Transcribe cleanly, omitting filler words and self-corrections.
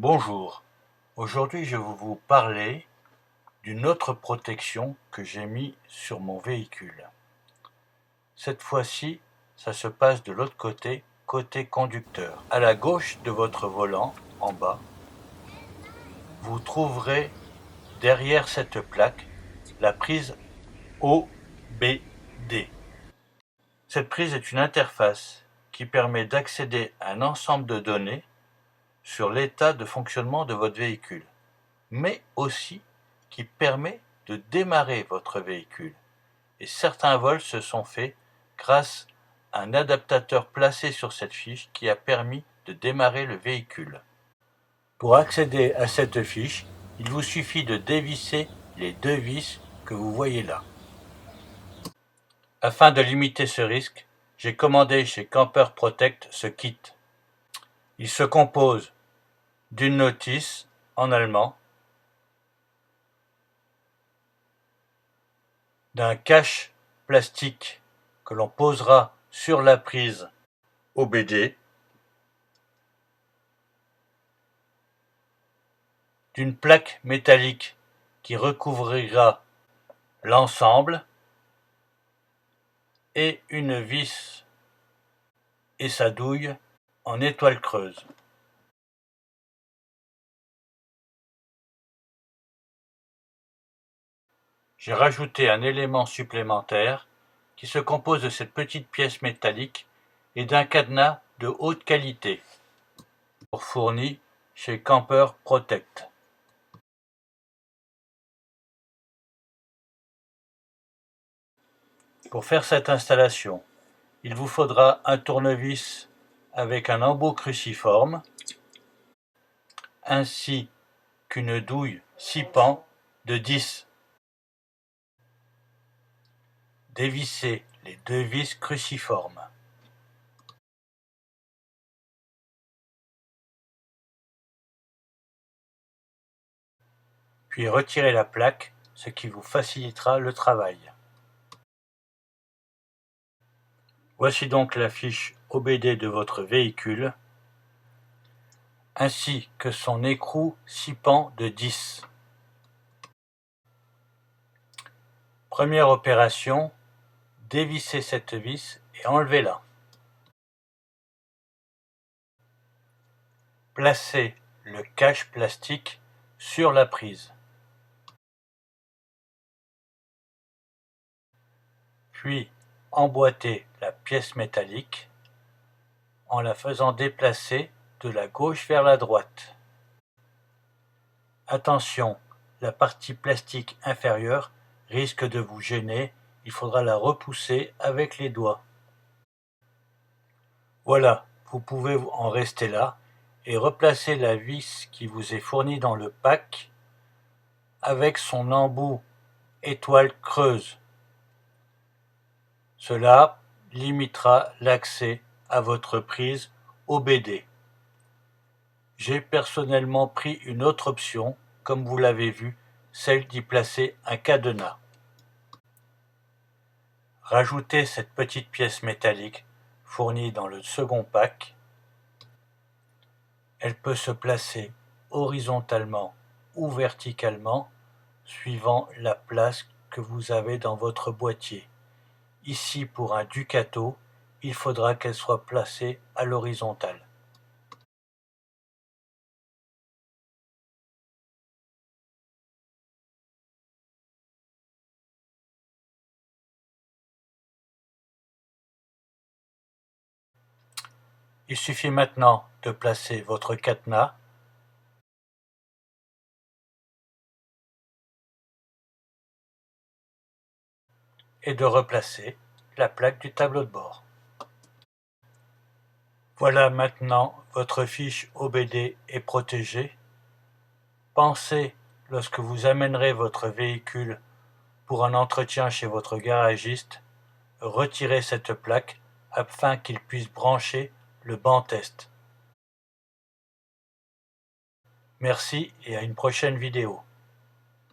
Bonjour, aujourd'hui je vais vous parler d'une autre protection que j'ai mis sur mon véhicule. Cette fois-ci, ça se passe de l'autre côté, côté conducteur. À la gauche de votre volant, en bas, vous trouverez derrière cette plaque la prise OBD. Cette prise est une interface qui permet d'accéder à un ensemble de données sur l'état de fonctionnement de votre véhicule, mais aussi qui permet de démarrer votre véhicule. Et certains vols se sont faits grâce à un adaptateur placé sur cette fiche qui a permis de démarrer le véhicule. Pour accéder à cette fiche, il vous suffit de dévisser les deux vis que vous voyez là. Afin de limiter ce risque, j'ai commandé chez Camper Protect ce kit. Il se compose d'une notice en allemand, d'un cache plastique que l'on posera sur la prise OBD, d'une plaque métallique qui recouvrira l'ensemble et une vis et sa douille en étoile creuse. J'ai rajouté un élément supplémentaire qui se compose de cette petite pièce métallique et d'un cadenas de haute qualité, fourni chez Camper Protect. Pour faire cette installation, il vous faudra un tournevis avec un embout cruciforme, ainsi qu'une douille 6 pans de 10. Dévissez les deux vis cruciformes. Puis retirez la plaque, ce qui vous facilitera le travail. Voici donc la fiche OBD de votre véhicule, ainsi que son écrou 6 pans de 10. Première opération, dévissez cette vis et enlevez-la. Placez le cache plastique sur la prise. Puis emboîtez la pièce métallique en la faisant déplacer de la gauche vers la droite. Attention, la partie plastique inférieure risque de vous gêner, il faudra la repousser avec les doigts. Voilà, vous pouvez en rester là et replacer la vis qui vous est fournie dans le pack avec son embout étoile creuse. Cela limitera l'accès à votre prise OBD. J'ai personnellement pris une autre option, comme vous l'avez vu, celle d'y placer un cadenas. Rajoutez cette petite pièce métallique fournie dans le second pack. Elle peut se placer horizontalement ou verticalement, suivant la place que vous avez dans votre boîtier. Ici, pour un Ducato, il faudra qu'elle soit placée à l'horizontale. Il suffit maintenant de placer votre cadenas et de replacer la plaque du tableau de bord. Voilà, maintenant votre fiche OBD est protégée. Pensez, lorsque vous amènerez votre véhicule pour un entretien chez votre garagiste, retirer cette plaque afin qu'il puisse brancher le banc test. Merci et à une prochaine vidéo.